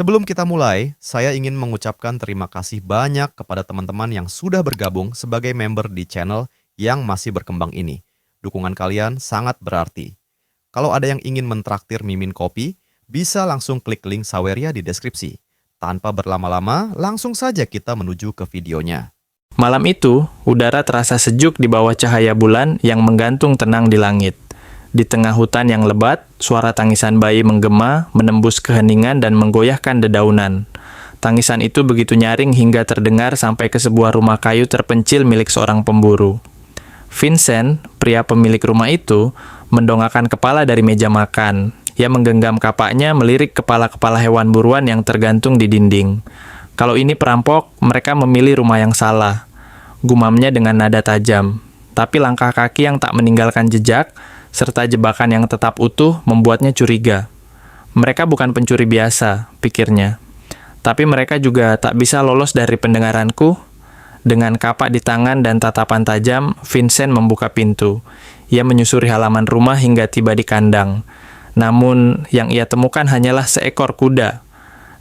Sebelum kita mulai, saya ingin mengucapkan terima kasih banyak kepada teman-teman yang sudah bergabung sebagai member di channel yang masih berkembang ini. Dukungan kalian sangat berarti. Kalau ada yang ingin mentraktir Mimin Kopi, bisa langsung klik link Saweria di deskripsi. Tanpa berlama-lama, langsung saja kita menuju ke videonya. Malam itu, udara terasa sejuk di bawah cahaya bulan yang menggantung tenang di langit. Di tengah hutan yang lebat, suara tangisan bayi menggema, menembus keheningan dan menggoyahkan dedaunan. Tangisan itu begitu nyaring hingga terdengar sampai ke sebuah rumah kayu terpencil milik seorang pemburu. Vincent, pria pemilik rumah itu, mendongakkan kepala dari meja makan. Ia menggenggam kapaknya melirik kepala-kepala hewan buruan yang tergantung di dinding. Kalau ini perampok, mereka memilih rumah yang salah. Gumamnya dengan nada tajam. Tapi langkah kaki yang tak meninggalkan jejak, serta jebakan yang tetap utuh membuatnya curiga. Mereka bukan pencuri biasa, pikirnya. Tapi mereka juga tak bisa lolos dari pendengaranku. Dengan kapak di tangan dan tatapan tajam, Vincent membuka pintu. Ia menyusuri halaman rumah hingga tiba di kandang. Namun, yang ia temukan hanyalah seekor kuda.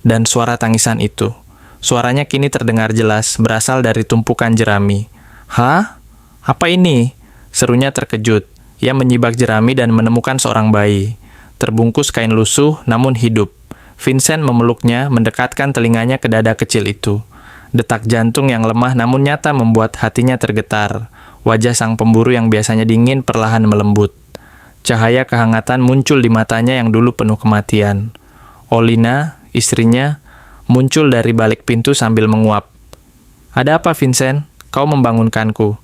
Dan suara tangisan itu. Suaranya kini terdengar jelas, berasal dari tumpukan jerami. "Hah? Apa ini?" serunya terkejut. Ia menyibak jerami dan menemukan seorang bayi. Terbungkus kain lusuh, namun hidup. Vincent memeluknya, mendekatkan telinganya ke dada kecil itu. Detak jantung yang lemah namun nyata membuat hatinya tergetar. Wajah sang pemburu yang biasanya dingin perlahan melembut. Cahaya kehangatan muncul di matanya yang dulu penuh kematian. Olina, istrinya, muncul dari balik pintu sambil menguap. "Ada apa, Vincent? Kau membangunkanku."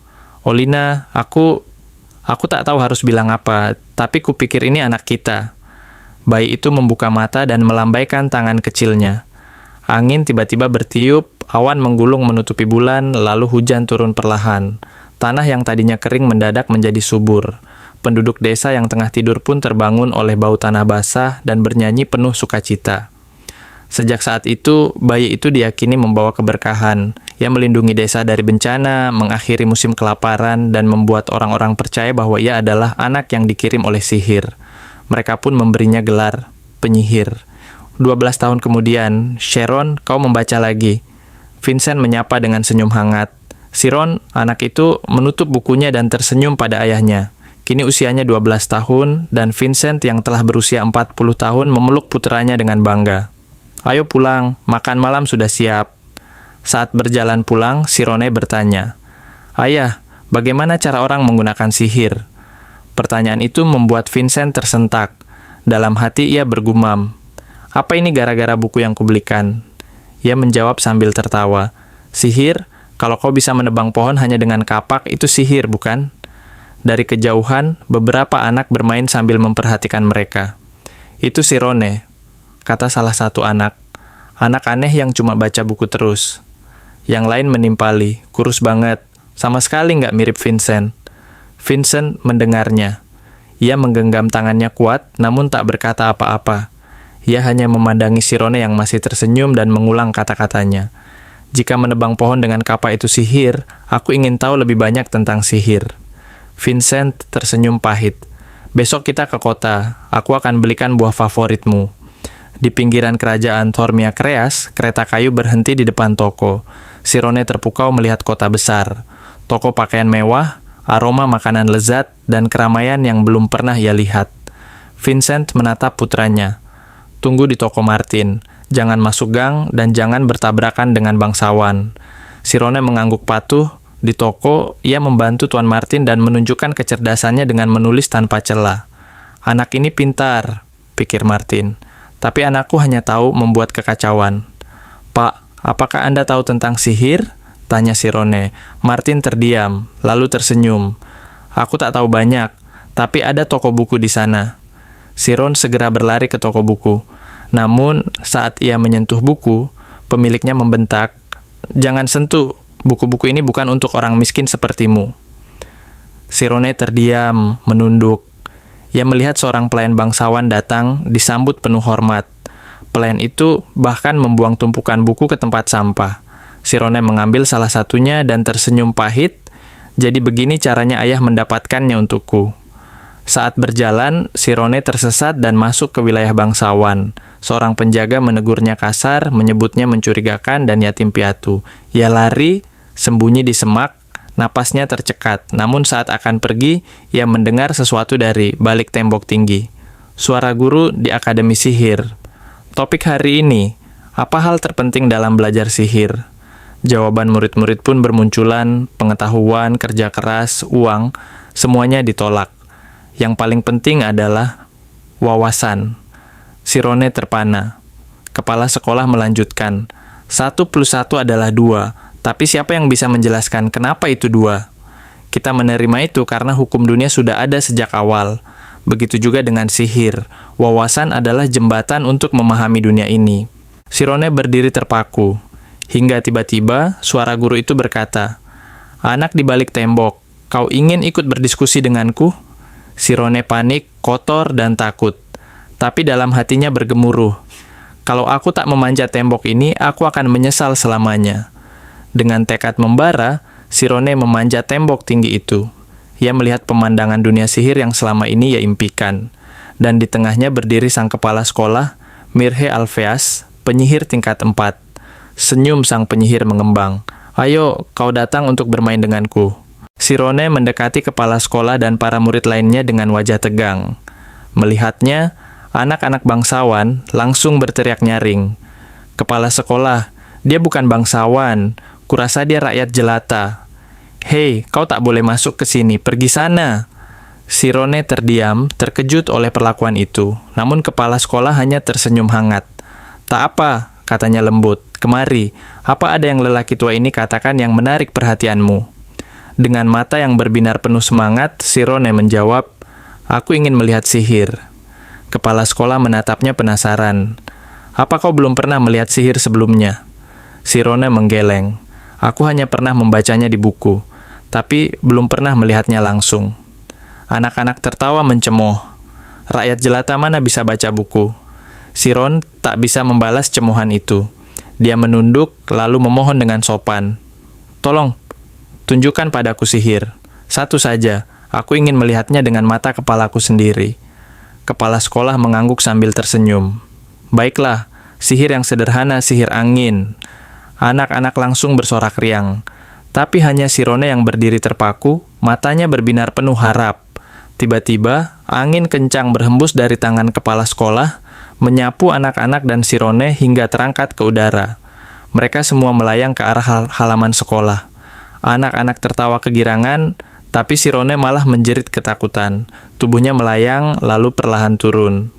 "Olina, Aku tak tahu harus bilang apa, tapi kupikir ini anak kita." Bayi itu membuka mata dan melambaikan tangan kecilnya. Angin tiba-tiba bertiup, awan menggulung menutupi bulan, lalu hujan turun perlahan. Tanah yang tadinya kering mendadak menjadi subur. Penduduk desa yang tengah tidur pun terbangun oleh bau tanah basah dan bernyanyi penuh sukacita. Sejak saat itu, bayi itu diyakini membawa keberkahan. Ia melindungi desa dari bencana, mengakhiri musim kelaparan, dan membuat orang-orang percaya bahwa ia adalah anak yang dikirim oleh sihir. Mereka pun memberinya gelar penyihir. 12 tahun kemudian, "Sharon, kau membaca lagi." Vincent menyapa dengan senyum hangat. Sharon, anak itu, menutup bukunya dan tersenyum pada ayahnya. Kini usianya 12 tahun, dan Vincent yang telah berusia 40 tahun memeluk puteranya dengan bangga. "Ayo pulang, makan malam sudah siap." Saat berjalan pulang, Sirone bertanya, "Ayah, bagaimana cara orang menggunakan sihir?" Pertanyaan itu membuat Vincent tersentak. Dalam hati ia bergumam, "Apa ini gara-gara buku yang kubelikan?" Ia menjawab sambil tertawa, "Sihir? Kalau kau bisa menebang pohon hanya dengan kapak, itu sihir, bukan?" Dari kejauhan, beberapa anak bermain sambil memperhatikan mereka. "Itu Sirone," kata salah satu anak. "Anak aneh yang cuma baca buku terus." Yang lain menimpali, kurus banget, sama sekali nggak mirip Vincent. Vincent mendengarnya. Ia menggenggam tangannya kuat, namun tak berkata apa-apa. Ia hanya memandangi Sirone yang masih tersenyum dan mengulang kata-katanya. "Jika menebang pohon dengan kapak itu sihir, aku ingin tahu lebih banyak tentang sihir." Vincent tersenyum pahit. "Besok kita ke kota, aku akan belikan buah favoritmu." Di pinggiran kerajaan Thormia Kreas, kereta kayu berhenti di depan toko. Sirone terpukau melihat kota besar. Toko pakaian mewah, aroma makanan lezat, dan keramaian yang belum pernah ia lihat. Vincent menatap putranya. "Tunggu di toko Martin. Jangan masuk gang dan jangan bertabrakan dengan bangsawan." Sirone mengangguk patuh. Di toko, ia membantu Tuan Martin dan menunjukkan kecerdasannya dengan menulis tanpa celah. "Anak ini pintar," pikir Martin. "Tapi anakku hanya tahu membuat kekacauan." "Pak, apakah Anda tahu tentang sihir?" tanya Sirone. Martin terdiam, lalu tersenyum. "Aku tak tahu banyak, tapi ada toko buku di sana." Siron segera berlari ke toko buku. Namun, saat ia menyentuh buku, pemiliknya membentak, "Jangan sentuh, buku-buku ini bukan untuk orang miskin sepertimu." Sirone terdiam, menunduk. Ia melihat seorang pelayan bangsawan datang, disambut penuh hormat. Pelayan itu bahkan membuang tumpukan buku ke tempat sampah. Sirone mengambil salah satunya dan tersenyum pahit. "Jadi begini caranya ayah mendapatkannya untukku." Saat berjalan, Sirone tersesat dan masuk ke wilayah bangsawan. Seorang penjaga menegurnya kasar, menyebutnya mencurigakan dan yatim piatu. Ia lari, sembunyi di semak, napasnya tercekat. Namun saat akan pergi, ia mendengar sesuatu dari balik tembok tinggi. Suara guru di Akademi Sihir. Topik hari ini, apa hal terpenting dalam belajar sihir? Jawaban murid-murid pun bermunculan, pengetahuan, kerja keras, uang, semuanya ditolak. Yang paling penting adalah wawasan. Sirone terpana. Kepala sekolah melanjutkan, 1 plus 1 adalah 2, tapi siapa yang bisa menjelaskan kenapa itu 2? Kita menerima itu karena hukum dunia sudah ada sejak awal. Begitu juga dengan sihir. Wawasan adalah jembatan untuk memahami dunia ini. Sirone berdiri terpaku. Hingga tiba-tiba suara guru itu berkata, "Anak di balik tembok, kau ingin ikut berdiskusi denganku?" Sirone panik, kotor, dan takut. Tapi dalam hatinya bergemuruh. Kalau aku tak memanjat tembok ini, aku akan menyesal selamanya. Dengan tekad membara, Sirone memanjat tembok tinggi itu. Ia melihat pemandangan dunia sihir yang selama ini ia impikan. Dan di tengahnya berdiri sang kepala sekolah, Mirhe Alpheas, penyihir tingkat 4. Senyum sang penyihir mengembang. "Ayo, kau datang untuk bermain denganku." Sirone mendekati kepala sekolah dan para murid lainnya dengan wajah tegang. Melihatnya, anak-anak bangsawan langsung berteriak nyaring. "Kepala sekolah, dia bukan bangsawan. Kurasa dia rakyat jelata." "Hei, kau tak boleh masuk ke sini. Pergi sana." Sirone terdiam, terkejut oleh perlakuan itu. Namun kepala sekolah hanya tersenyum hangat. "Tak apa," katanya lembut. "Kemari, apa ada yang lelaki tua ini katakan yang menarik perhatianmu?" Dengan mata yang berbinar penuh semangat, Sirone menjawab, "Aku ingin melihat sihir." Kepala sekolah menatapnya penasaran. "Apa kau belum pernah melihat sihir sebelumnya?" Sirone menggeleng. "Aku hanya pernah membacanya di buku, tapi belum pernah melihatnya langsung." Anak-anak tertawa mencemooh. Rakyat jelata mana bisa baca buku? Siron tak bisa membalas cemohan itu. Dia menunduk, lalu memohon dengan sopan. "Tolong, tunjukkan padaku sihir. Satu saja, aku ingin melihatnya dengan mata kepalaku sendiri." Kepala sekolah mengangguk sambil tersenyum. "Baiklah, sihir yang sederhana, sihir angin." Anak-anak langsung bersorak riang. Tapi hanya Sirone yang berdiri terpaku, matanya berbinar penuh harap. Tiba-tiba, angin kencang berhembus dari tangan kepala sekolah, menyapu anak-anak dan Sirone hingga terangkat ke udara. Mereka semua melayang ke arah halaman sekolah. Anak-anak tertawa kegirangan, tapi Sirone malah menjerit ketakutan. Tubuhnya melayang, lalu perlahan turun.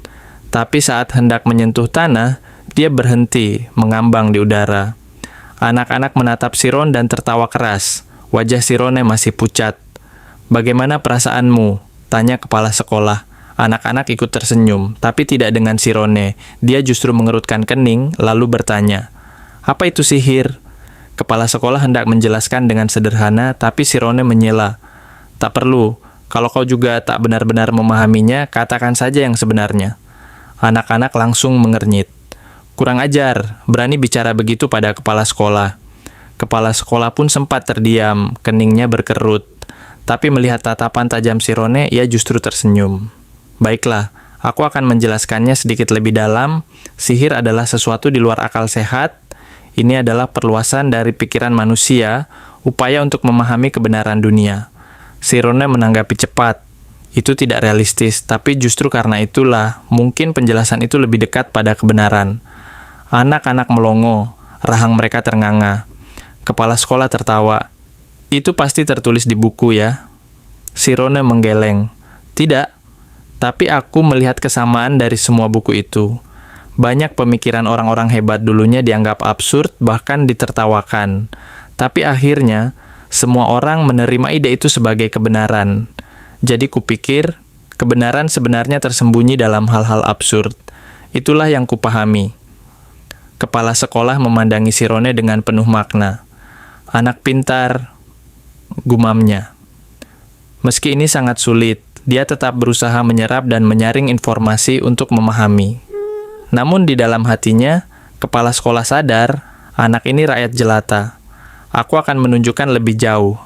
Tapi saat hendak menyentuh tanah, dia berhenti, mengambang di udara. Anak-anak menatap Siron dan tertawa keras. Wajah Sirone masih pucat. "Bagaimana perasaanmu?" tanya kepala sekolah. Anak-anak ikut tersenyum, tapi tidak dengan Sirone. Dia justru mengerutkan kening, lalu bertanya, "Apa itu sihir?" Kepala sekolah hendak menjelaskan dengan sederhana, tapi Sirone menyela. "Tak perlu. Kalau kau juga tak benar-benar memahaminya, katakan saja yang sebenarnya." Anak-anak langsung mengernyit. "Kurang ajar, berani bicara begitu pada kepala sekolah." Kepala sekolah pun sempat terdiam, keningnya berkerut. Tapi melihat tatapan tajam Sirone, ia justru tersenyum. "Baiklah, aku akan menjelaskannya sedikit lebih dalam. Sihir adalah sesuatu di luar akal sehat. Ini adalah perluasan dari pikiran manusia, upaya untuk memahami kebenaran dunia." Sirone menanggapi cepat. Itu tidak realistis, tapi justru karena itulah, mungkin penjelasan itu lebih dekat pada kebenaran. Anak-anak melongo, rahang mereka ternganga. Kepala sekolah tertawa. "Itu pasti tertulis di buku ya?" Sirone menggeleng. "Tidak, tapi aku melihat kesamaan dari semua buku itu. Banyak pemikiran orang-orang hebat dulunya dianggap absurd, bahkan ditertawakan. Tapi akhirnya, semua orang menerima ide itu sebagai kebenaran. Jadi kupikir, kebenaran sebenarnya tersembunyi dalam hal-hal absurd. Itulah yang kupahami." Kepala sekolah memandangi Sirone dengan penuh makna. "Anak pintar," gumamnya. Meski ini sangat sulit, dia tetap berusaha menyerap dan menyaring informasi untuk memahami. Namun di dalam hatinya, kepala sekolah sadar, anak ini rakyat jelata. "Aku akan menunjukkan lebih jauh."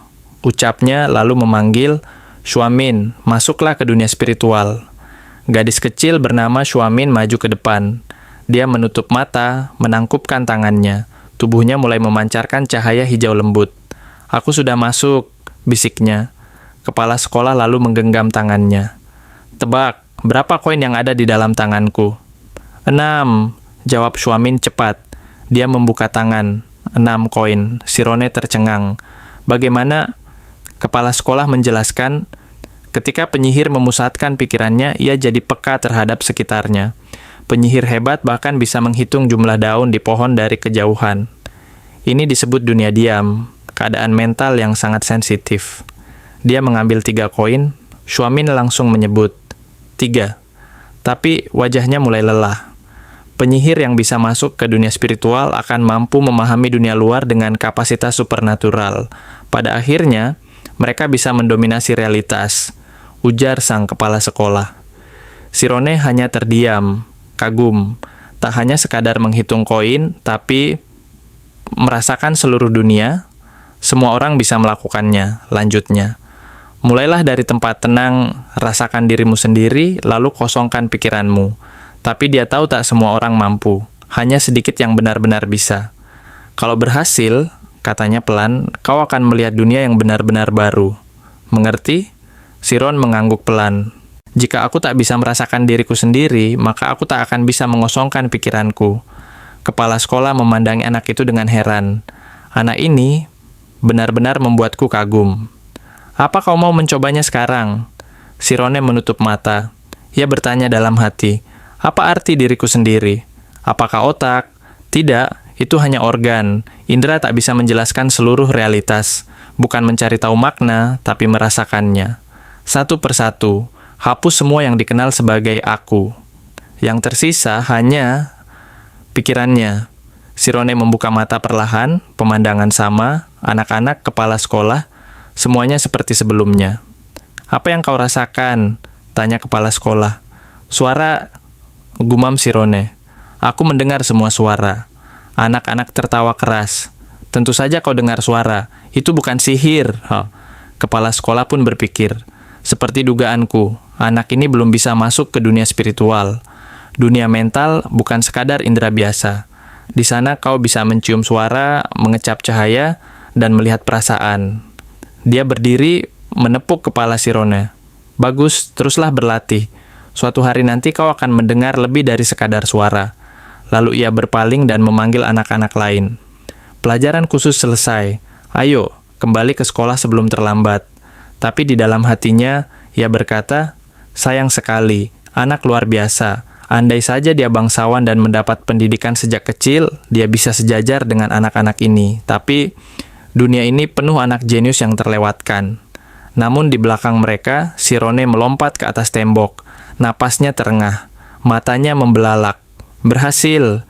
Ucapnya lalu memanggil, "Shuamin, masuklah ke dunia spiritual." Gadis kecil bernama Shuamin maju ke depan. Dia menutup mata, menangkupkan tangannya. Tubuhnya mulai memancarkan cahaya hijau lembut. "Aku sudah masuk," bisiknya. Kepala sekolah lalu menggenggam tangannya. "Tebak, berapa koin yang ada di dalam tanganku?" "6," jawab Shuamin cepat. Dia membuka tangan. 6 koin. Shirone tercengang. Bagaimana? Kepala sekolah menjelaskan, ketika penyihir memusatkan pikirannya, ia jadi peka terhadap sekitarnya. Penyihir hebat bahkan bisa menghitung jumlah daun di pohon dari kejauhan. Ini disebut dunia diam, keadaan mental yang sangat sensitif. Dia mengambil 3 koin, Shuamin langsung menyebut 3. Tapi wajahnya mulai lelah. Penyihir yang bisa masuk ke dunia spiritual akan mampu memahami dunia luar dengan kapasitas supernatural. Pada akhirnya, mereka bisa mendominasi realitas, ujar sang kepala sekolah. Shirone hanya terdiam, kagum. Tak hanya sekadar menghitung koin, tapi merasakan seluruh dunia. Semua orang bisa melakukannya, lanjutnya. Mulailah dari tempat tenang, rasakan dirimu sendiri, lalu kosongkan pikiranmu. Tapi dia tahu tak semua orang mampu, hanya sedikit yang benar-benar bisa. Kalau berhasil, katanya pelan, kau akan melihat dunia yang benar-benar baru. Mengerti? Shiron mengangguk pelan. Jika aku tak bisa merasakan diriku sendiri, maka aku tak akan bisa mengosongkan pikiranku. Kepala sekolah memandangi anak itu dengan heran. Anak ini benar-benar membuatku kagum. Apa kau mau mencobanya sekarang? Shirone menutup mata. Ia bertanya dalam hati, apa arti diriku sendiri? Apakah otak? Tidak, itu hanya organ. Indra tak bisa menjelaskan seluruh realitas. Bukan mencari tahu makna, tapi merasakannya. Satu persatu, hapus semua yang dikenal sebagai aku. Yang tersisa hanya pikirannya. Shirone membuka mata perlahan, pemandangan sama, anak-anak, kepala sekolah, semuanya seperti sebelumnya. Apa yang kau rasakan? Tanya kepala sekolah. Suara, gumam Shirone. Aku mendengar semua suara. Anak-anak tertawa keras. Tentu saja kau dengar suara. Itu bukan sihir. Kepala sekolah pun berpikir. Seperti dugaanku, anak ini belum bisa masuk ke dunia spiritual. Dunia mental bukan sekadar indera biasa. Di sana kau bisa mencium suara, mengecap cahaya, dan melihat perasaan. Dia berdiri, menepuk kepala Shirone. Bagus, teruslah berlatih. Suatu hari nanti kau akan mendengar lebih dari sekadar suara. Lalu ia berpaling dan memanggil anak-anak lain. Pelajaran khusus selesai. Ayo, kembali ke sekolah sebelum terlambat. Tapi di dalam hatinya, ia berkata, sayang sekali, anak luar biasa. Andai saja dia bangsawan dan mendapat pendidikan sejak kecil, dia bisa sejajar dengan anak-anak ini. Tapi, dunia ini penuh anak jenius yang terlewatkan. Namun di belakang mereka, Shirone melompat ke atas tembok. Napasnya terengah, matanya membelalak. Berhasil.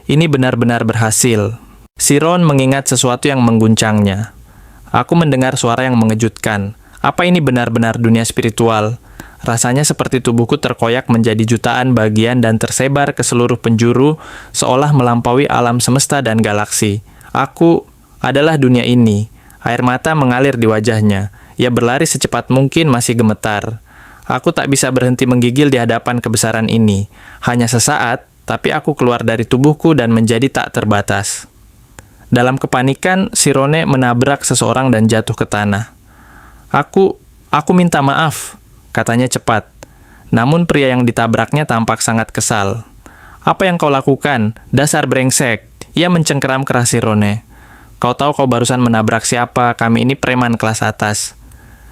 Ini benar-benar berhasil. Shiron mengingat sesuatu yang mengguncangnya. Aku mendengar suara yang mengejutkan. Apa ini benar-benar dunia spiritual? Rasanya seperti tubuhku terkoyak menjadi jutaan bagian dan tersebar ke seluruh penjuru, seolah melampaui alam semesta dan galaksi. Aku adalah dunia ini. Air mata mengalir di wajahnya. Ia berlari secepat mungkin masih gemetar. Aku tak bisa berhenti menggigil di hadapan kebesaran ini. Hanya sesaat, tapi aku keluar dari tubuhku dan menjadi tak terbatas. Dalam kepanikan, Shirone menabrak seseorang dan jatuh ke tanah. Aku minta maaf, katanya cepat. Namun pria yang ditabraknya tampak sangat kesal. Apa yang kau lakukan? Dasar brengsek. Ia mencengkeram keras Shirone. Kau tahu kau barusan menabrak siapa? Kami ini preman kelas atas.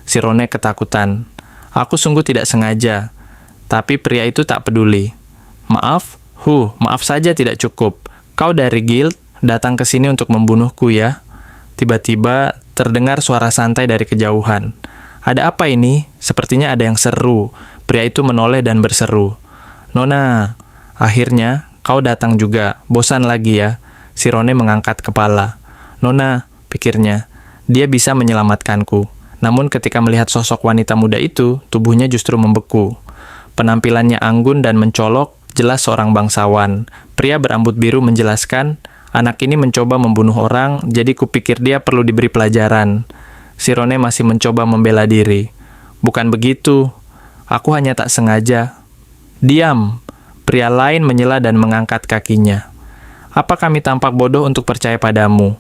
Shirone ketakutan. Aku sungguh tidak sengaja. Tapi pria itu tak peduli. Maaf? Maaf saja tidak cukup. Kau dari guild, datang ke sini untuk membunuhku ya? Tiba-tiba terdengar suara santai dari kejauhan. Ada apa ini? Sepertinya ada yang seru. Pria itu menoleh dan berseru. Nona, akhirnya kau datang juga. Bosan lagi ya? Shirone mengangkat kepala. Nona, pikirnya, dia bisa menyelamatkanku. Namun ketika melihat sosok wanita muda itu, tubuhnya justru membeku. Penampilannya anggun dan mencolok, jelas seorang bangsawan. Pria berambut biru menjelaskan, anak ini mencoba membunuh orang, jadi kupikir dia perlu diberi pelajaran. Shirone masih mencoba membela diri. Bukan begitu, aku hanya tak sengaja. Diam, Pria lain menyela dan mengangkat kakinya. Apa kami tampak bodoh untuk percaya padamu?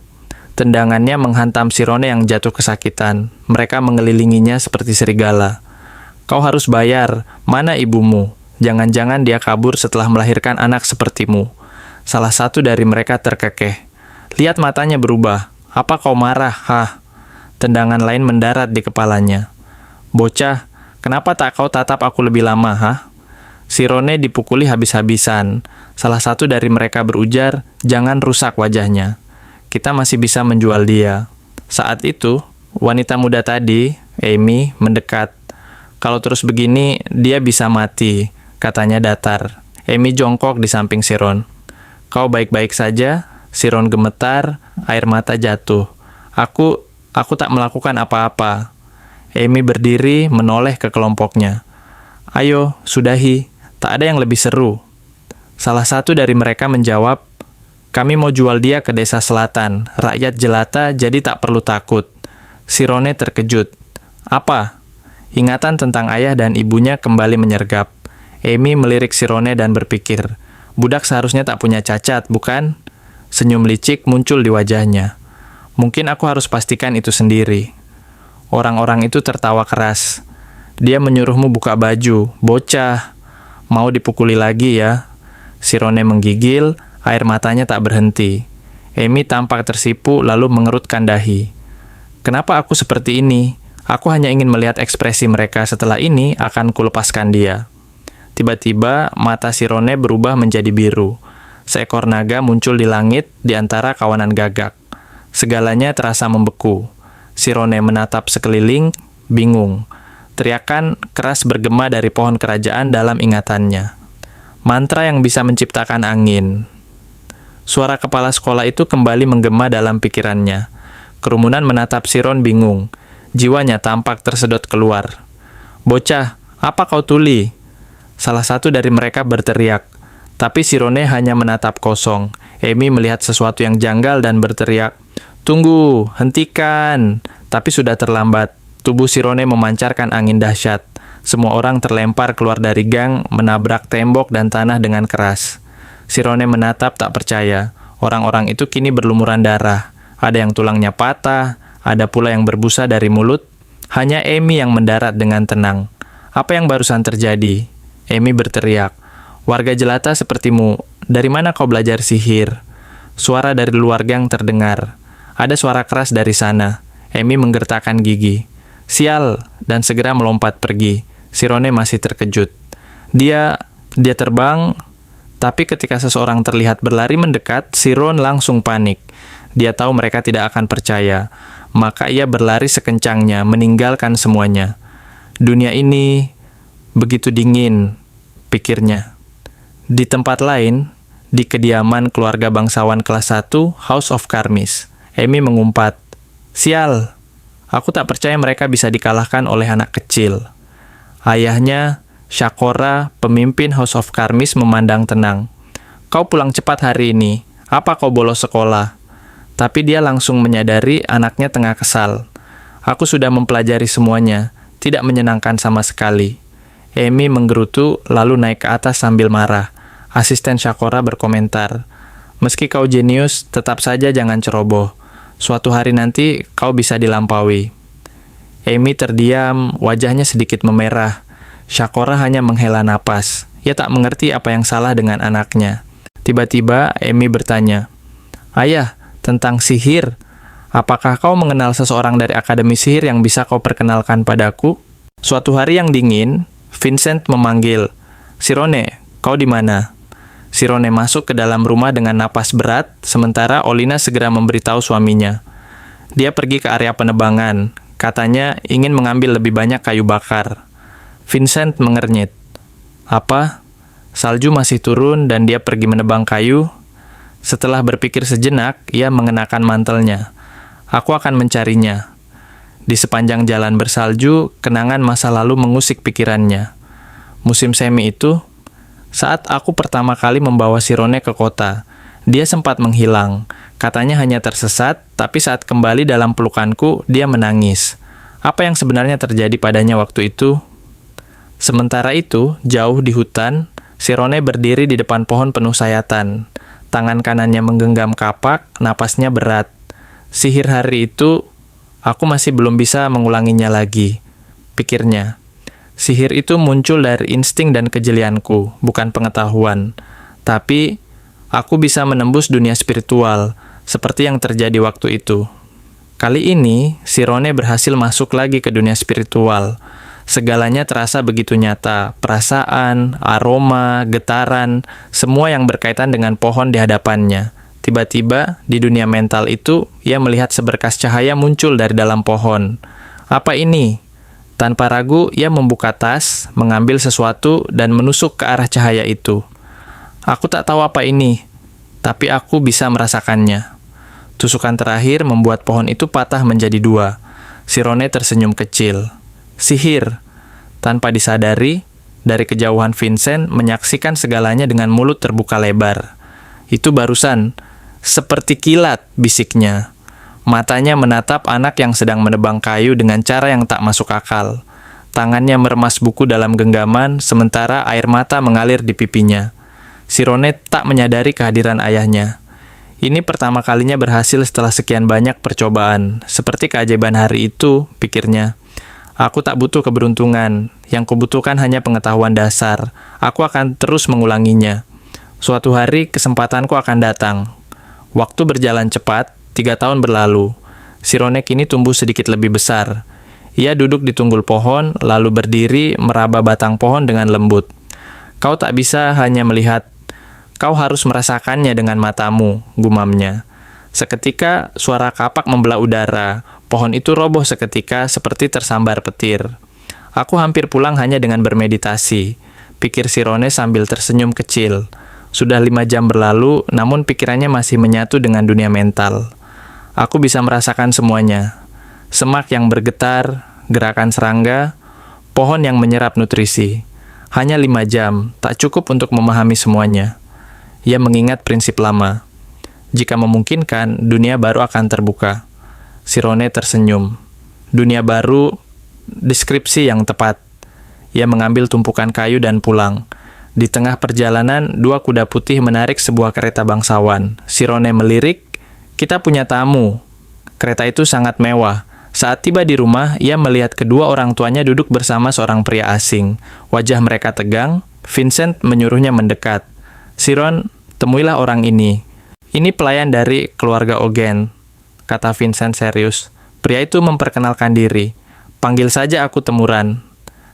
Tendangannya menghantam Sirone yang jatuh kesakitan. Mereka mengelilinginya seperti serigala. Kau harus bayar. Mana ibumu? Jangan-jangan dia kabur setelah melahirkan anak sepertimu. Salah satu dari mereka terkekeh. Lihat matanya berubah. Apa kau marah? Hah? Tendangan lain mendarat di kepalanya. Bocah, kenapa tak kau tatap aku lebih lama, hah? Sirone dipukuli habis-habisan. Salah satu dari mereka berujar, jangan rusak wajahnya. Kita masih bisa menjual dia. Saat itu, wanita muda tadi, Amy, mendekat. Kalau terus begini, dia bisa mati, katanya datar. Amy jongkok di samping Siron. Kau baik-baik saja? Siron gemetar, air mata jatuh. Aku tak melakukan apa-apa. Amy berdiri, menoleh ke kelompoknya. Ayo, sudahi. Tak ada yang lebih seru. Salah satu dari mereka menjawab, kami mau jual dia ke desa selatan. Rakyat jelata, jadi tak perlu takut. Sirone terkejut. Apa? Ingatan tentang ayah dan ibunya kembali menyergap. Amy melirik Sirone dan berpikir, budak seharusnya tak punya cacat, bukan? Senyum licik muncul di wajahnya. Mungkin aku harus pastikan itu sendiri. Orang-orang itu tertawa keras. Dia menyuruhmu buka baju. Bocah. Mau dipukuli lagi ya? Sirone menggigil, air matanya tak berhenti. Amy tampak tersipu lalu mengerutkan dahi. Kenapa aku seperti ini? Aku hanya ingin melihat ekspresi mereka setelah ini akan kulepaskan dia. Tiba-tiba mata Sirone berubah menjadi biru. Seekor naga muncul di langit di antara kawanan gagak. Segalanya terasa membeku. Sirone menatap sekeliling, bingung. Teriakan keras bergema dari pohon kerajaan dalam ingatannya. Mantra yang bisa menciptakan angin. Suara kepala sekolah itu kembali menggema dalam pikirannya. Kerumunan menatap Siron bingung. Jiwanya tampak tersedot keluar. Bocah, apa kau tuli? Salah satu dari mereka berteriak. Tapi Sirone hanya menatap kosong. Amy melihat sesuatu yang janggal dan berteriak. Tunggu, hentikan. Tapi sudah terlambat. Tubuh Sirone memancarkan angin dahsyat. Semua orang terlempar keluar dari gang, menabrak tembok dan tanah dengan keras. Sirone menatap tak percaya. Orang-orang itu kini berlumuran darah. Ada yang tulangnya patah, ada pula yang berbusa dari mulut. Hanya Amy yang mendarat dengan tenang. Apa yang barusan terjadi? Amy berteriak. Warga jelata sepertimu, dari mana kau belajar sihir? Suara dari luar gang terdengar. Ada suara keras dari sana. Amy menggertakkan gigi. Sial, dan segera melompat pergi. Sirone masih terkejut. Dia terbang, tapi ketika seseorang terlihat berlari mendekat, Siron langsung panik. Dia tahu mereka tidak akan percaya. Maka ia berlari sekencangnya, meninggalkan semuanya. Dunia ini begitu dingin, pikirnya. Di tempat lain, di kediaman keluarga bangsawan kelas 1, House of Karmis, Amy mengumpat, Sial, aku tak percaya mereka bisa dikalahkan oleh anak kecil. Ayahnya, Shakora, pemimpin House of Karmis memandang tenang. Kau pulang cepat hari ini, apa kau bolos sekolah? Tapi dia langsung menyadari anaknya tengah kesal. Aku sudah mempelajari semuanya, tidak menyenangkan sama sekali. Amy menggerutu lalu naik ke atas sambil marah. Asisten Shakora berkomentar, meski kau jenius, tetap saja jangan ceroboh. Suatu hari nanti kau bisa dilampaui. Amy terdiam, wajahnya sedikit memerah. Shakora hanya menghela napas. Ia tak mengerti apa yang salah dengan anaknya. Tiba-tiba Amy bertanya, Ayah, tentang sihir, apakah kau mengenal seseorang dari Akademi Sihir yang bisa kau perkenalkan padaku? Suatu hari yang dingin, Vincent memanggil, Sirone, kau di mana? Sirone masuk ke dalam rumah dengan napas berat, sementara Olina segera memberitahu suaminya. Dia pergi ke area penebangan, katanya ingin mengambil lebih banyak kayu bakar. Vincent mengernyit. Apa? Salju masih turun dan dia pergi menebang kayu? Setelah berpikir sejenak, ia mengenakan mantelnya. Aku akan mencarinya. Di sepanjang jalan bersalju, kenangan masa lalu mengusik pikirannya. Musim semi itu, saat aku pertama kali membawa Sirone ke kota, dia sempat menghilang. Katanya hanya tersesat, tapi saat kembali dalam pelukanku, dia menangis. Apa yang sebenarnya terjadi padanya waktu itu? Sementara itu, jauh di hutan, Sirone berdiri di depan pohon penuh sayatan. Tangan kanannya menggenggam kapak, napasnya berat. Sihir hari itu, aku masih belum bisa mengulanginya lagi, pikirnya. Sihir itu muncul dari insting dan kejelianku, bukan pengetahuan. Tapi, aku bisa menembus dunia spiritual, seperti yang terjadi waktu itu. Kali ini, Sirone berhasil masuk lagi ke dunia spiritual. Segalanya terasa begitu nyata, perasaan, aroma, getaran, semua yang berkaitan dengan pohon di hadapannya. Tiba-tiba, di dunia mental itu, ia melihat seberkas cahaya muncul dari dalam pohon. Apa ini? Tanpa ragu, ia membuka tas, mengambil sesuatu, dan menusuk ke arah cahaya itu. Aku tak tahu apa ini, tapi aku bisa merasakannya. Tusukan terakhir membuat pohon itu patah menjadi dua. Sirone tersenyum kecil. Sihir. Tanpa disadari, dari kejauhan Vincent menyaksikan segalanya dengan mulut terbuka lebar. Itu barusan, seperti kilat, bisiknya. Matanya menatap anak yang sedang menebang kayu dengan cara yang tak masuk akal. Tangannya meremas buku dalam genggaman, sementara air mata mengalir di pipinya. Sirone tak menyadari kehadiran ayahnya. Ini pertama kalinya berhasil setelah sekian banyak percobaan. Seperti keajaiban hari itu, pikirnya. Aku tak butuh keberuntungan. Yang kubutuhkan hanya pengetahuan dasar. Aku akan terus mengulanginya. Suatu hari, kesempatanku akan datang. Waktu berjalan cepat, 3 tahun berlalu. Sirone kini tumbuh sedikit lebih besar. Ia duduk di tunggul pohon, lalu berdiri meraba batang pohon dengan lembut. Kau tak bisa hanya melihat. Kau harus merasakannya dengan matamu, gumamnya. Seketika, suara kapak membelah udara. Pohon itu roboh seketika seperti tersambar petir. Aku hampir pulang hanya dengan bermeditasi, pikir Sirone sambil tersenyum kecil. Sudah 5 jam berlalu, namun pikirannya masih menyatu dengan dunia mental. Aku bisa merasakan semuanya. Semak yang bergetar, gerakan serangga, pohon yang menyerap nutrisi. Hanya 5 jam, tak cukup untuk memahami semuanya. Ia mengingat prinsip lama. Jika memungkinkan, dunia baru akan terbuka. Sirone tersenyum. Dunia baru, deskripsi yang tepat. Ia mengambil tumpukan kayu dan pulang. Di tengah perjalanan, 2 kuda putih menarik sebuah kereta bangsawan. Sirone melirik, kita punya tamu. Kereta itu sangat mewah. Saat tiba di rumah, ia melihat kedua orang tuanya duduk bersama seorang pria asing. Wajah mereka tegang. Vincent menyuruhnya mendekat. Siron, temuilah orang ini. Ini pelayan dari keluarga Ogen, kata Vincent serius. Pria itu memperkenalkan diri. Panggil saja aku Temuran.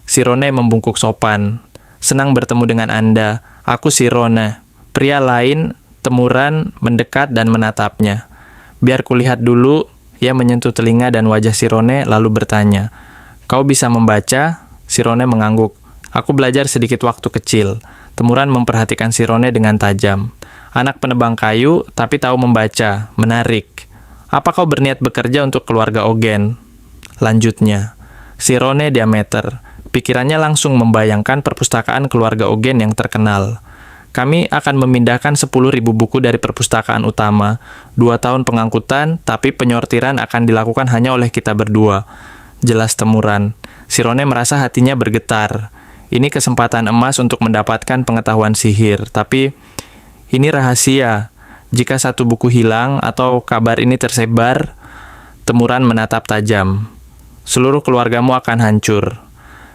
Sirone membungkuk sopan. Senang bertemu dengan Anda. Aku Sirone. Pria lain, Temuran, mendekat dan menatapnya. Biar kulihat dulu. Ia menyentuh telinga dan wajah Sirone lalu bertanya. Kau bisa membaca? Sirone mengangguk. Aku belajar sedikit waktu kecil. Temuran memperhatikan Sirone dengan tajam. Anak penebang kayu, tapi tahu membaca. Menarik. Apa kau berniat bekerja untuk keluarga Ogen? Lanjutnya. Sirone diameter. Pikirannya langsung membayangkan perpustakaan keluarga Ogen yang terkenal. Kami akan memindahkan 10.000 buku dari perpustakaan utama. 2 tahun pengangkutan, tapi penyortiran akan dilakukan hanya oleh kita berdua. Jelas Temuran. Sirone merasa hatinya bergetar. Ini kesempatan emas untuk mendapatkan pengetahuan sihir, tapi ini rahasia. Jika satu buku hilang atau kabar ini tersebar, Temuran menatap tajam. Seluruh keluargamu akan hancur.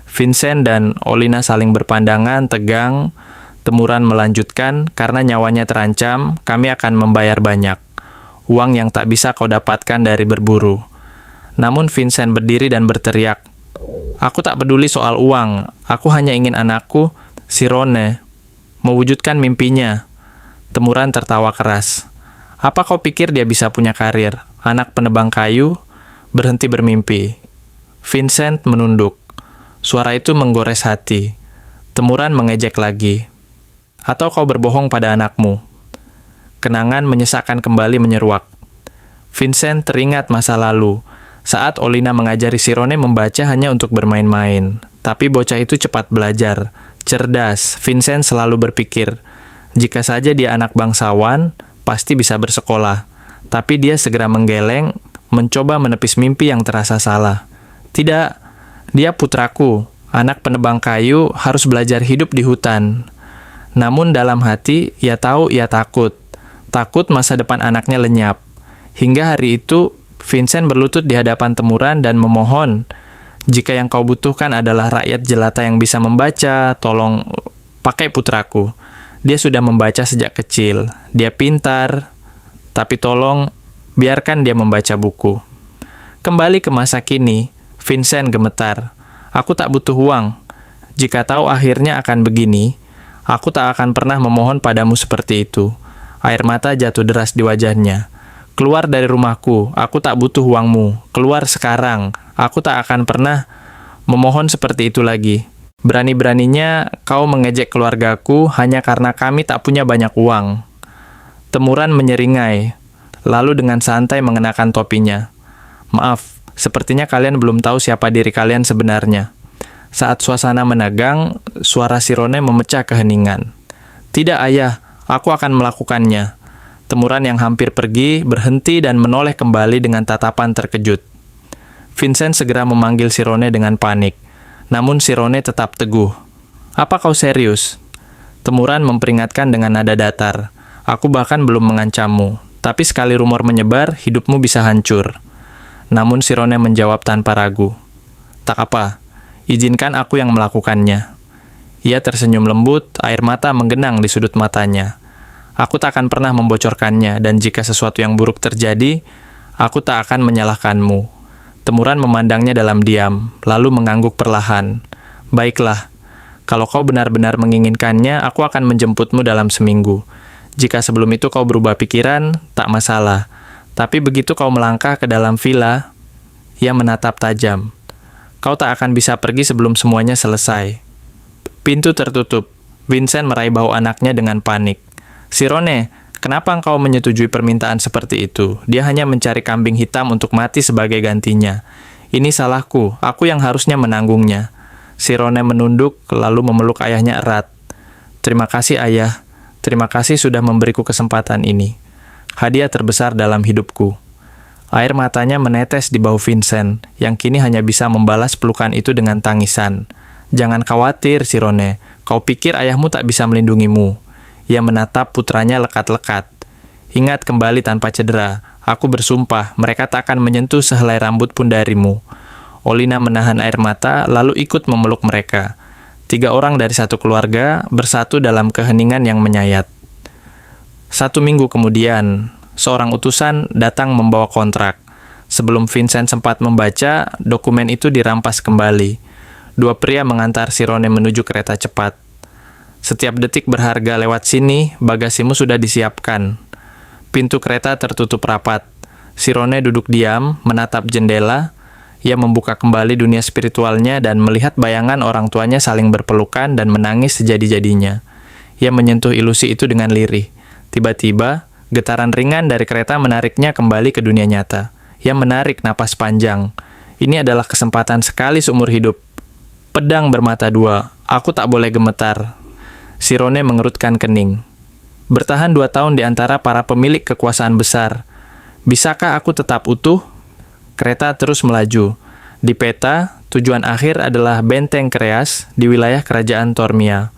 Vincent dan Olina saling berpandangan, tegang. Temuran melanjutkan, karena nyawanya terancam, kami akan membayar banyak. Uang yang tak bisa kau dapatkan dari berburu. Namun Vincent berdiri dan berteriak, aku tak peduli soal uang, aku hanya ingin anakku, Sirone, mewujudkan mimpinya. Temuran tertawa keras. Apa kau pikir dia bisa punya karir? Anak penebang kayu, berhenti bermimpi. Vincent menunduk. Suara itu menggores hati. Temuran mengejek lagi. Atau kau berbohong pada anakmu? Kenangan menyesakkan kembali menyeruak. Vincent teringat masa lalu, saat Olina mengajari Sirone membaca hanya untuk bermain-main. Tapi bocah itu cepat belajar. Cerdas, Vincent selalu berpikir, jika saja dia anak bangsawan, pasti bisa bersekolah. Tapi dia segera menggeleng, mencoba menepis mimpi yang terasa salah. Tidak, dia putraku, anak penebang kayu harus belajar hidup di hutan. Namun dalam hati, ia tahu ia takut. Takut masa depan anaknya lenyap. Hingga hari itu, Vincent berlutut di hadapan Temuran dan memohon, "Jika yang kau butuhkan adalah rakyat jelata yang bisa membaca, tolong pakai putraku. Dia sudah membaca sejak kecil. Dia pintar, tapi tolong biarkan dia membaca buku." Kembali ke masa kini, Vincent gemetar. "Aku tak butuh uang. Jika tahu akhirnya akan begini, aku tak akan pernah memohon padamu seperti itu." Air mata jatuh deras di wajahnya. "Keluar dari rumahku, aku tak butuh uangmu. Keluar sekarang, aku tak akan pernah memohon seperti itu lagi. Berani-beraninya kau mengejek keluargaku hanya karena kami tak punya banyak uang." Temuran menyeringai, lalu dengan santai mengenakan topinya. "Maaf, sepertinya kalian belum tahu siapa diri kalian sebenarnya." Saat suasana menegang, suara Sirone memecah keheningan. "Tidak, ayah, aku akan melakukannya." Temuran yang hampir pergi berhenti dan menoleh kembali dengan tatapan terkejut. Vincent segera memanggil Sirone dengan panik. Namun Sirone tetap teguh. "Apa kau serius?" Temuran memperingatkan dengan nada datar. "Aku bahkan belum mengancammu, tapi sekali rumor menyebar, hidupmu bisa hancur." Namun Sirone menjawab tanpa ragu. "Tak apa, izinkan aku yang melakukannya." Ia tersenyum lembut, air mata menggenang di sudut matanya. "Aku tak akan pernah membocorkannya, dan jika sesuatu yang buruk terjadi, aku tak akan menyalahkanmu." Temuran memandangnya dalam diam, lalu mengangguk perlahan. "Baiklah, kalau kau benar-benar menginginkannya, aku akan menjemputmu dalam seminggu. Jika sebelum itu kau berubah pikiran, tak masalah. Tapi begitu kau melangkah ke dalam villa," ia menatap tajam, "kau tak akan bisa pergi sebelum semuanya selesai." Pintu tertutup. Vincent meraih bahu anaknya dengan panik. "Sirone, kenapa engkau menyetujui permintaan seperti itu? Dia hanya mencari kambing hitam untuk mati sebagai gantinya. Ini salahku, aku yang harusnya menanggungnya." Sirone menunduk, lalu memeluk ayahnya erat. "Terima kasih, ayah. Terima kasih sudah memberiku kesempatan ini. Hadiah terbesar dalam hidupku." Air matanya menetes di bahu Vincent, yang kini hanya bisa membalas pelukan itu dengan tangisan. "Jangan khawatir, Sirone. Kau pikir ayahmu tak bisa melindungimu?" Ia menatap putranya lekat-lekat. "Ingat kembali tanpa cedera. Aku bersumpah, mereka tak akan menyentuh sehelai rambut pun darimu." Olina menahan air mata, lalu ikut memeluk mereka. 3 orang dari satu keluarga bersatu dalam keheningan yang menyayat. 1 minggu kemudian, seorang utusan datang membawa kontrak. Sebelum Vincent sempat membaca, dokumen itu dirampas kembali. 2 pria mengantar Sirone menuju kereta cepat. "Setiap detik berharga lewat sini, bagasimu sudah disiapkan." Pintu kereta tertutup rapat. Sirone duduk diam, menatap jendela. Ia membuka kembali dunia spiritualnya dan melihat bayangan orang tuanya saling berpelukan dan menangis sejadi-jadinya. Ia menyentuh ilusi itu dengan lirih. Tiba-tiba, getaran ringan dari kereta menariknya kembali ke dunia nyata. Ia menarik napas panjang. Ini adalah kesempatan sekali seumur hidup. Pedang bermata 2. Aku tak boleh gemetar. Sirone mengerutkan kening. Bertahan 2 tahun di antara para pemilik kekuasaan besar. Bisakah aku tetap utuh? Kereta terus melaju. Di peta, tujuan akhir adalah Benteng Kreas di wilayah kerajaan Tormia.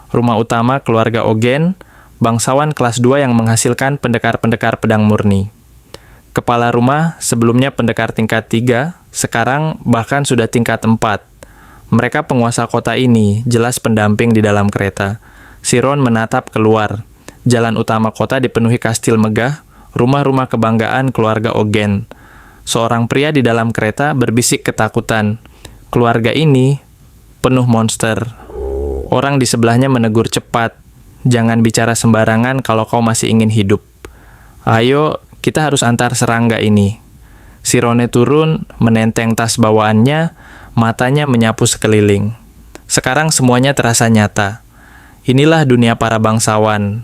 Rumah utama keluarga Ogen, bangsawan kelas 2 yang menghasilkan pendekar-pendekar pedang murni. Kepala rumah sebelumnya pendekar tingkat 3, sekarang bahkan sudah tingkat 4. Mereka penguasa kota ini, jelas pendamping di dalam kereta. Siron menatap keluar. Jalan utama kota dipenuhi kastil megah, rumah-rumah kebanggaan keluarga Ogen. Seorang pria di dalam kereta berbisik ketakutan. Keluarga ini penuh monster. Orang di sebelahnya menegur cepat. "Jangan bicara sembarangan kalau kau masih ingin hidup. Ayo, kita harus antar serangga ini." Sirone turun, menenteng tas bawaannya, matanya menyapu sekeliling. Sekarang semuanya terasa nyata. Inilah dunia para bangsawan.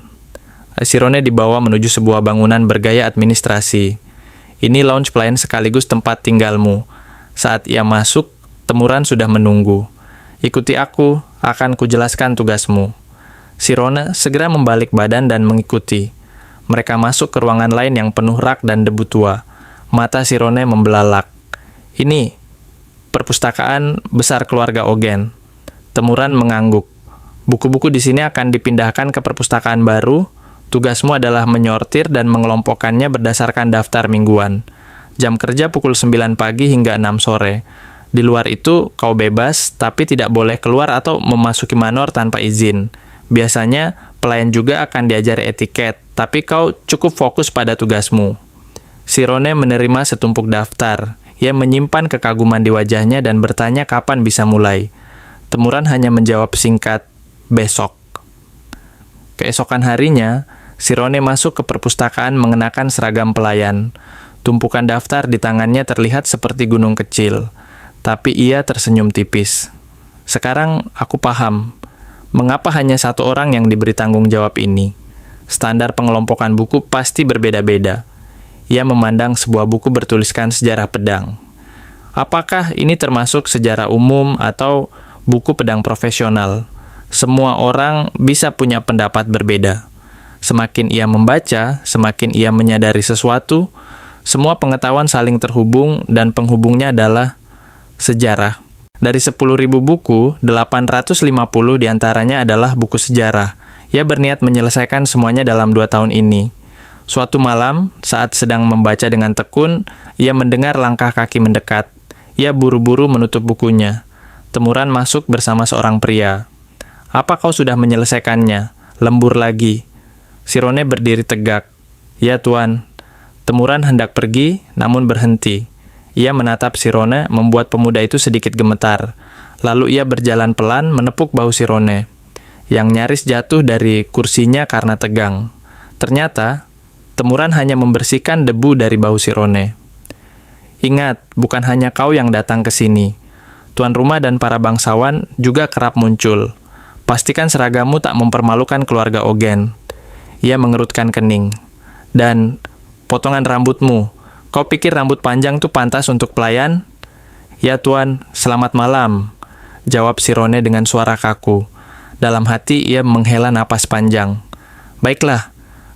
Sirone dibawa menuju sebuah bangunan bergaya administrasi. "Ini lounge pelayan sekaligus tempat tinggalmu." Saat ia masuk, Temuran sudah menunggu. "Ikuti aku, akan kujelaskan tugasmu." Sirone segera membalik badan dan mengikuti. Mereka masuk ke ruangan lain yang penuh rak dan debu tua. Mata Sirone membelalak. "Ini perpustakaan besar keluarga Ogen." Temuran mengangguk. Buku-buku di sini akan dipindahkan ke perpustakaan baru. Tugasmu adalah menyortir dan mengelompokkannya berdasarkan daftar mingguan. Jam kerja pukul 9 pagi hingga 6 sore. Di luar itu, kau bebas, tapi tidak boleh keluar atau memasuki manor tanpa izin. Biasanya, pelayan juga akan diajari etiket, tapi kau cukup fokus pada tugasmu. Sirone menerima setumpuk daftar. Ia menyimpan kekaguman di wajahnya dan bertanya kapan bisa mulai. Temuran hanya menjawab singkat, besok. Keesokan harinya, Sirone masuk ke perpustakaan mengenakan seragam pelayan. Tumpukan daftar di tangannya terlihat seperti gunung kecil, tapi ia tersenyum tipis. Sekarang aku paham, mengapa hanya satu orang yang diberi tanggung jawab ini. Standar pengelompokan buku pasti berbeda-beda. Ia memandang sebuah buku bertuliskan sejarah pedang. Apakah ini termasuk sejarah umum atau buku pedang profesional? Semua orang bisa punya pendapat berbeda. Semakin ia membaca, semakin ia menyadari sesuatu. Semua pengetahuan saling terhubung dan penghubungnya adalah sejarah. Dari 10.000 buku, 850 diantaranya adalah buku sejarah. Ia berniat menyelesaikan semuanya dalam 2 tahun ini. Suatu malam, saat sedang membaca dengan tekun, ia mendengar langkah kaki mendekat. Ia buru-buru menutup bukunya. Temuran masuk bersama seorang pria. "Apa kau sudah menyelesaikannya?" Lembur lagi. Sirone berdiri tegak. "Ya, Tuan." Temuran hendak pergi, namun berhenti. Ia menatap Sirone, membuat pemuda itu sedikit gemetar. Lalu ia berjalan pelan menepuk bahu Sirone, yang nyaris jatuh dari kursinya karena tegang. Ternyata, Temuran hanya membersihkan debu dari bahu Sirone. "Ingat, bukan hanya kau yang datang ke sini. Tuan rumah dan para bangsawan juga kerap muncul. Pastikan seragammu tak mempermalukan keluarga Ogen." Ia mengerutkan kening. "Dan potongan rambutmu. Kau pikir rambut panjang tuh pantas untuk pelayan?" "Ya, Tuan, selamat malam," jawab Sirone dengan suara kaku. Dalam hati ia menghela napas panjang. "Baiklah,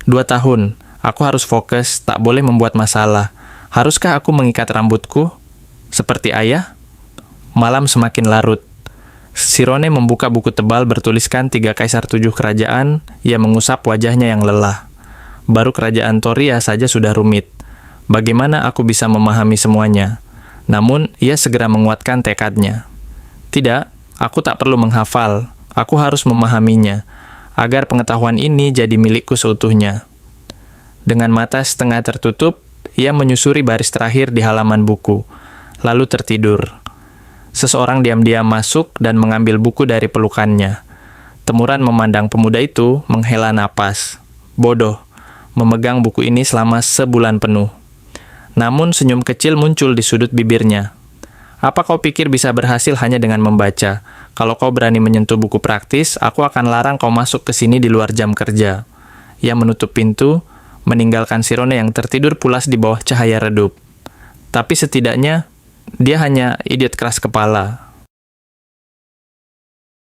2 tahun. Aku harus fokus, tak boleh membuat masalah. Haruskah aku mengikat rambutku? Seperti ayah?" Malam semakin larut. Sirone membuka buku tebal bertuliskan 3 kaisar 7 kerajaan. Ia mengusap wajahnya yang lelah. Baru kerajaan Toria saja sudah rumit. Bagaimana aku bisa memahami semuanya? Namun, ia segera menguatkan tekadnya. "Tidak, aku tak perlu menghafal. Aku harus memahaminya, agar pengetahuan ini jadi milikku seutuhnya." Dengan mata setengah tertutup, ia menyusuri baris terakhir di halaman buku, lalu tertidur. Seseorang diam-diam masuk dan mengambil buku dari pelukannya. Temuran memandang pemuda itu, menghela napas. Bodoh, memegang buku ini selama sebulan penuh. Namun senyum kecil muncul di sudut bibirnya. "Apa kau pikir bisa berhasil hanya dengan membaca? Kalau kau berani menyentuh buku praktis, aku akan larang kau masuk ke sini di luar jam kerja." Ia menutup pintu, meninggalkan Sirone yang tertidur pulas di bawah cahaya redup. Tapi setidaknya, dia hanya idiot keras kepala.